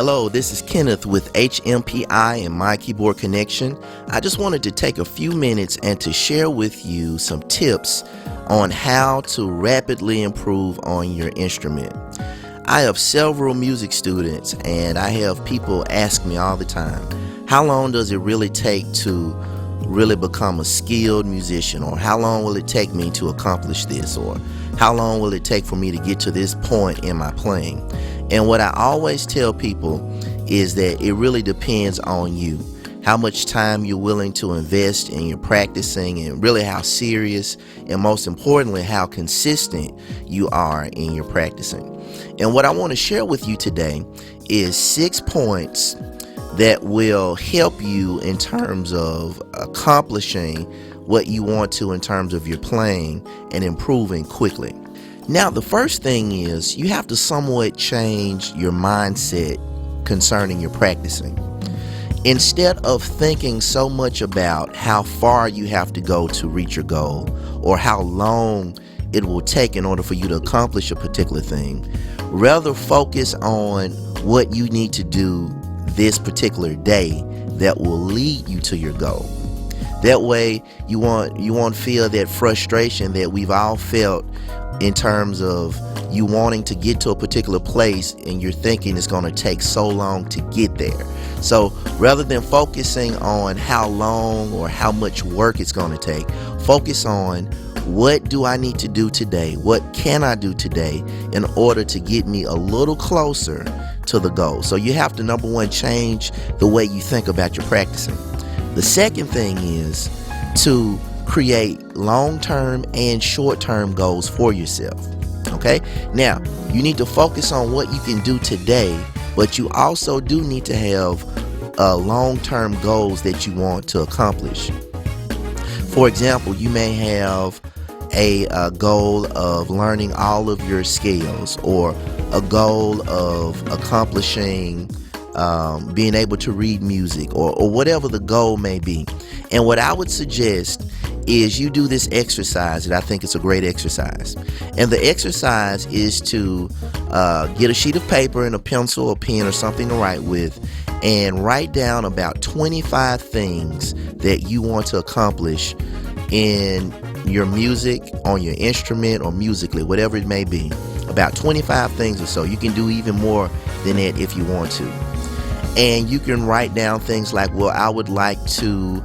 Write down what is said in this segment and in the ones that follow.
Hello, this is Kenneth with HMPI and My Keyboard Connection. I just wanted to take a few minutes and to share with you some tips on how to rapidly improve on your instrument. I have several music students and I have people ask me all the time, how long does it really take to really become a skilled musician, or how long will it take me to accomplish this, or how long will it take for me to get to this point in my playing? And what I always tell people is that it really depends on you, how much time you're willing to invest in your practicing, and really how serious and most importantly how consistent you are in your practicing. And what I want to share with you today is 6 points that will help you in terms of accomplishing what you want to in terms of your playing and improving quickly. Now, the first thing is you have to somewhat change your mindset concerning your practicing. Instead of thinking so much about how far you have to go to reach your goal or how long it will take in order for you to accomplish a particular thing, rather focus on what you need to do this particular day that will lead you to your goal. That way you won't feel that frustration that we've all felt in terms of you wanting to get to a particular place and you're thinking it's going to take so long to get there. So rather than focusing on how long or how much work it's going to take, focus on what do I need to do today? What can I do today in order to get me a little closer to the goal? So you have to, number one, change the way you think about your practicing. The second thing is to create long-term and short-term goals for yourself. Okay? Now, you need to focus on what you can do today, but you also do need to have long-term goals that you want to accomplish. For example, you may have a goal of learning all of your scales, or a goal of accomplishing being able to read music, or whatever the goal may be. And what I would suggest is you do this exercise, and I think it's a great exercise. And the exercise is to get a sheet of paper and a pencil or pen or something to write with, and write down about 25 things that you want to accomplish in your music, on your instrument, or musically, whatever it may be. About 25 things or so. You can do even more than that if you want to. And you can write down things like, well, I would like to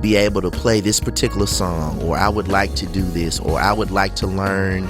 be able to play this particular song, or I would like to do this, or I would like to learn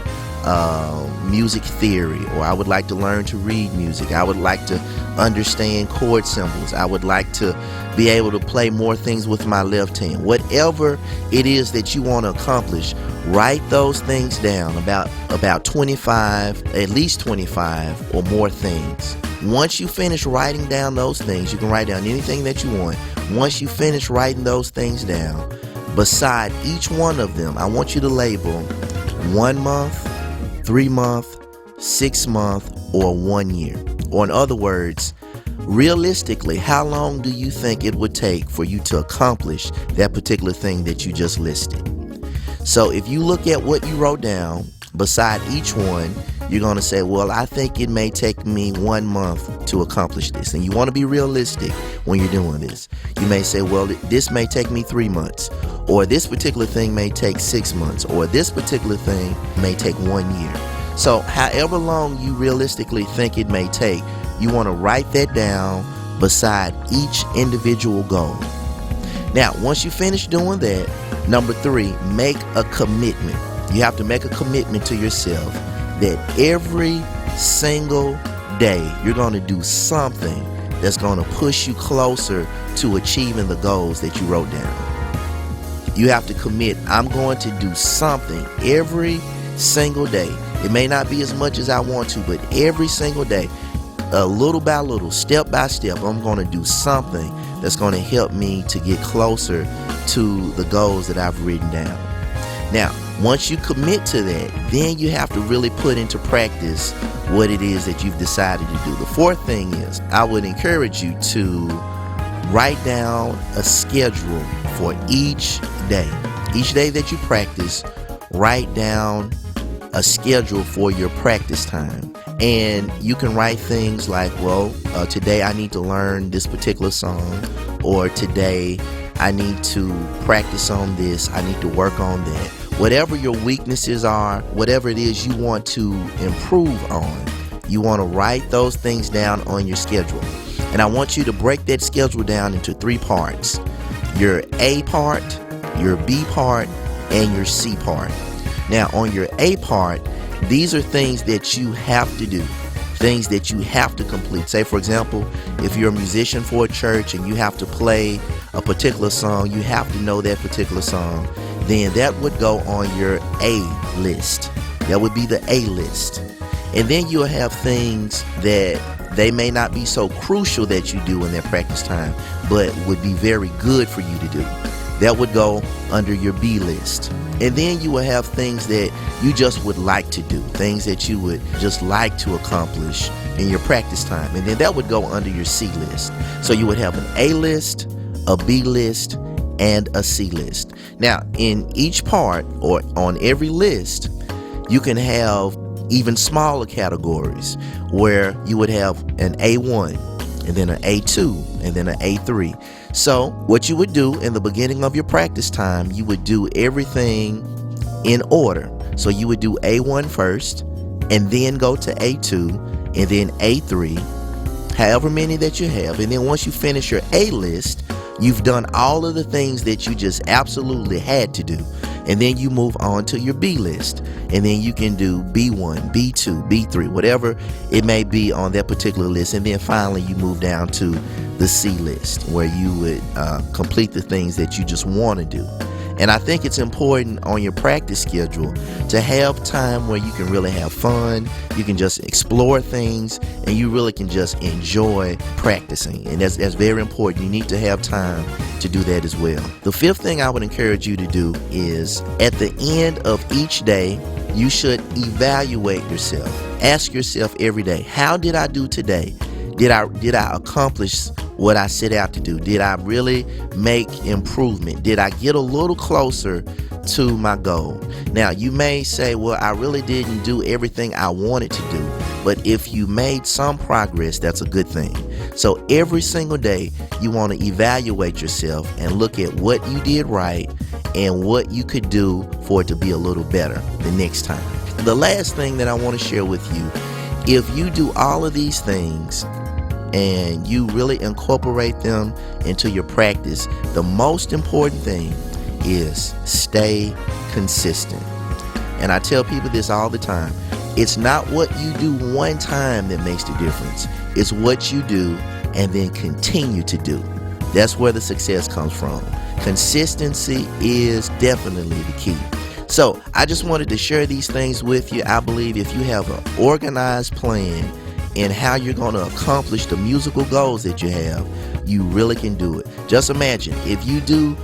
music theory, or I would like to learn to read music. I would like to understand chord symbols. I would like to be able to play more things with my left hand. Whatever it is that you want to accomplish, write those things down, about 25, at least 25 or more things. Once you finish writing down those things, you can write down anything that you want. Once you finish writing those things down, beside each one of them, I want you to label 1 month, 3 month, 6 month, or 1 year. Or in other words, realistically, how long do you think it would take for you to accomplish that particular thing that you just listed? So if you look at what you wrote down, beside each one, you're going to say, well, I think it may take me 1 month to accomplish this. And you want to be realistic when you're doing this. You may say, well, this may take me 3 months, or this particular thing may take 6 months, or this particular thing may take 1 year. So however long you realistically think it may take, you want to write that down beside each individual goal. Now, once you finish doing that, number 3, make a commitment. You have to make a commitment to yourself that every single day you're going to do something that's going to push you closer to achieving the goals that you wrote down. You have to commit, I'm going to do something every single day. It may not be as much as I want to, but every single day, little by little, step by step, I'm going to do something that's going to help me to get closer to the goals that I've written down. Now, once you commit to that, then you have to really put into practice what it is that you've decided to do. The fourth thing is, I would encourage you to write down a schedule for each day. Each day that you practice, write down a schedule for your practice time. And you can write things like, well, today I need to learn this particular song, or today I need to practice on this, I need to work on that. Whatever your weaknesses are, whatever it is you want to improve on, you want to write those things down on your schedule. And I want you to break that schedule down into 3 parts: your A part, your B part, and your C part. Now, on your A part, these are things that you have to do, things that you have to complete. Say, for example, if you're a musician for a church and you have to play a particular song, you have to know that particular song, then that would go on your A list. That would be the A list. And then you'll have things that they may not be so crucial that you do in that practice time, but would be very good for you to do. That would go under your B list. And then you will have things that you just would like to do, things that you would just like to accomplish in your practice time. And then that would go under your C list. So you would have an A list, a B list, and a C list. Now, in each part, or on every list, you can have even smaller categories where you would have an A1, and then an A2, and then an A3. So what you would do in the beginning of your practice time, you would do everything in order. So you would do A1 first, and then go to A2, and then A3, however many that you have. And then once you finish your A list, you've done all of the things that you just absolutely had to do. And then you move on to your B list. And then you can do B1, B2, B3, whatever it may be on that particular list. And then finally you move down to the C list, where you would complete the things that you just want to do. And I think it's important on your practice schedule to have time where you can really have fun, you can just explore things, and you really can just enjoy practicing. And that's very important. You need to have time to do that as well. The 5th thing I would encourage you to do is, at the end of each day, you should evaluate yourself. Ask yourself every day, how did I do today? Did I accomplish what I set out to do? Did I really make improvement? Did I get a little closer to my goal? Now, you may say, well, I really didn't do everything I wanted to do. But if you made some progress, that's a good thing. So every single day, you want to evaluate yourself and look at what you did right and what you could do for it to be a little better the next time. And the last thing that I want to share with you, if you do all of these things and you really incorporate them into your practice, the most important thing is stay consistent. And I tell people this all the time. It's not what you do one time that makes the difference. It's what you do and then continue to do. That's where the success comes from. Consistency is definitely the key. So I just wanted to share these things with you. I believe if you have an organized plan in how you're going to accomplish the musical goals that you have, you really can do it. Just imagine if you do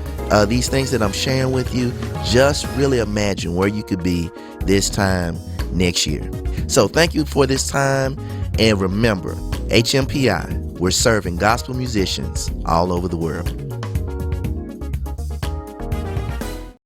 these things that I'm sharing with you, just really imagine where you could be this time next year. So thank you for this time, and remember, HMPI, we're serving gospel musicians all over the world.